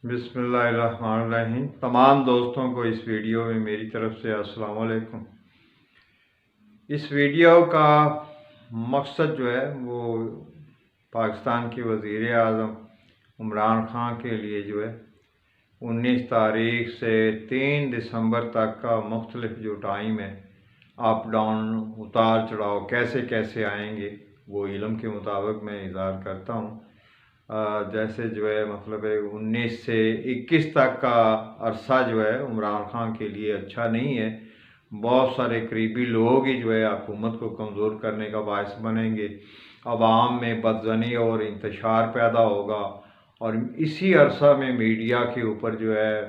बिस्मिल्लाहिर्रहमानिर्रहीम। तमाम दोस्तों को इस वीडियो में मेरी तरफ से अस्सलाम वालेकुम। इस वीडियो का मकसद जो है वो पाकिस्तान के वज़ीर आज़म इमरान खान के लिए जो है 19 तारीख से 3 दिसंबर तक का मुख्तलिफ जो टाइम है, अप डाउन उतार चढ़ाव कैसे कैसे आएंगे वो इल्म के मुताबिक मैं इज़हार करता हूँ। जैसे जो है मतलब 19 से 21 तक का अरसा जो है इमरान खान के लिए अच्छा नहीं है। बहुत सारे करीबी लोग ही जो है हुकूमत को कमज़ोर करने का बायस बनेंगे, अवाम में बदज़नी और इंतशार पैदा होगा और इसी अरसा में मीडिया के ऊपर जो है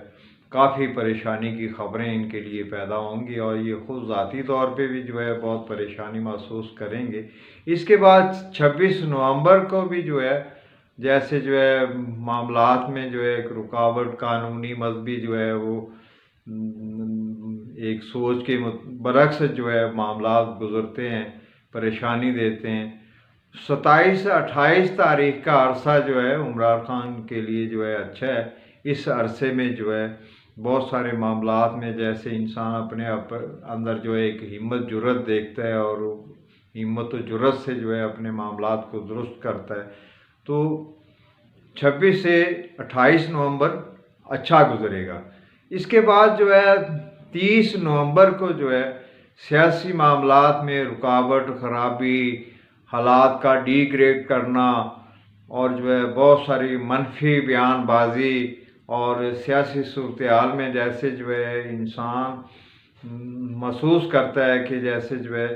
काफ़ी परेशानी की ख़बरें इनके लिए पैदा होंगी और ये ख़ुद ज़ाती तौर पे भी जो है बहुत परेशानी महसूस करेंगे। इसके बाद 26 नवंबर को भी जो है जैसे जो है मामलात में जो है एक रुकावट कानूनी मजहबी जो है वो एक सोच के बरक्स जो है मामलात गुज़रते हैं, परेशानी देते हैं। 27 से 28 तारीख का अरसा जो है इमरान खान के लिए जो है अच्छा है। इस अरसे में जो है बहुत सारे मामलात में जैसे इंसान अपने अंदर जो है एक हिम्मत जुर्रत देखता है और हिम्मत और जुर्रत से जो है अपने मामलात को दुरुस्त करता है। तो 26 से 28 नवंबर अच्छा गुजरेगा। इसके बाद जो है 30 नवंबर को जो है सियासी मामलात में रुकावट, खराबी, हालात का डिग्रेड करना और जो है बहुत सारी मनफी बयानबाजी और सियासी सूरत हाल में जैसे जो है इंसान महसूस करता है कि जैसे जो है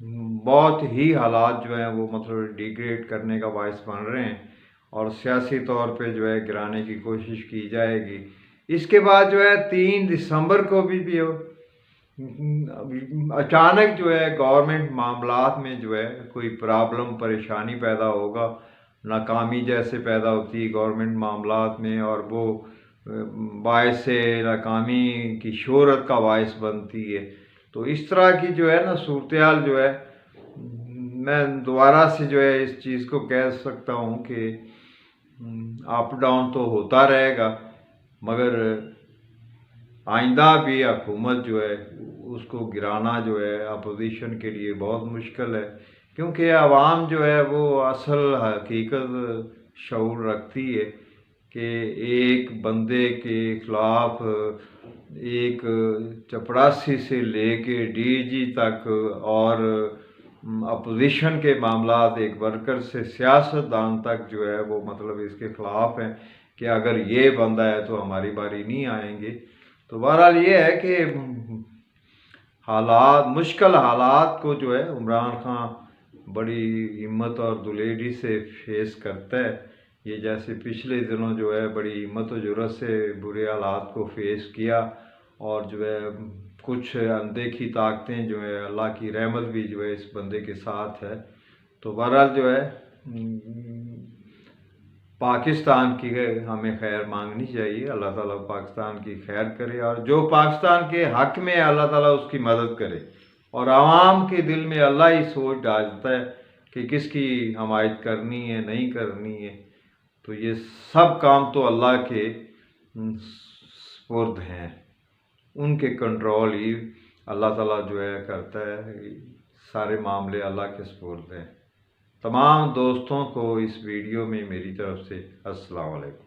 बहुत ही हालात जो हैं वो मतलब डिग्रेड करने का बायस बन रहे हैं और सियासी तौर पे जो है गिराने की कोशिश की जाएगी। इसके बाद जो है 3 दिसंबर को भी अचानक जो है गवर्नमेंट मामलात में जो है कोई प्रॉब्लम परेशानी पैदा होगा, नाकामी जैसे पैदा होती है गवर्नमेंट मामलात में और वो बायस नाकामी की शोहरत का बायस बनती है। तो इस तरह की जो है ना सूरत हाल जो है मैं दोबारा से जो है इस चीज़ को कह सकता हूँ कि अप डाउन तो होता रहेगा, मगर आइंदा भी हुकूमत जो है उसको गिराना जो है अपोजिशन के लिए बहुत मुश्किल है, क्योंकि आवाम जो है वो असल हकीकत शऊर रखती है कि एक बंदे के ख़िलाफ़ एक चपरासी से लेके डीजी तक और अपोजिशन के मामलात एक वर्कर से सियासतदान तक जो है वो मतलब इसके ख़िलाफ़ हैं कि अगर ये बंदा है तो हमारी बारी नहीं आएंगे। तो बहरहाल ये है कि हालात मुश्किल हालात को जो है इमरान खान बड़ी हिम्मत और दुलेरी से फेस करता है। ये जैसे पिछले दिनों जो है बड़ी हिम्मत और जुर्रत से बुरे हालात को फेस किया और जो है कुछ अनदेखी ताकतें जो है अल्लाह की रहमत भी जो है इस बंदे के साथ है। तो बहरहाल जो है पाकिस्तान की हमें खैर मांगनी चाहिए, अल्लाह ताला पाकिस्तान की खैर करे और जो पाकिस्तान के हक़ में अल्लाह ताला उसकी मदद करे और आवाम के दिल में अल्लाह ही सोच डालता है कि किसकी हमायत करनी है नहीं करनी है। तो ये सब काम तो अल्लाह के सुपुर्द हैं, उनके कंट्रोल ही अल्लाह ताला जो है करता है। सारे मामले अल्लाह के सुपुर्द हैं। तमाम दोस्तों को इस वीडियो में मेरी तरफ से अस्सलाम वालेकुम।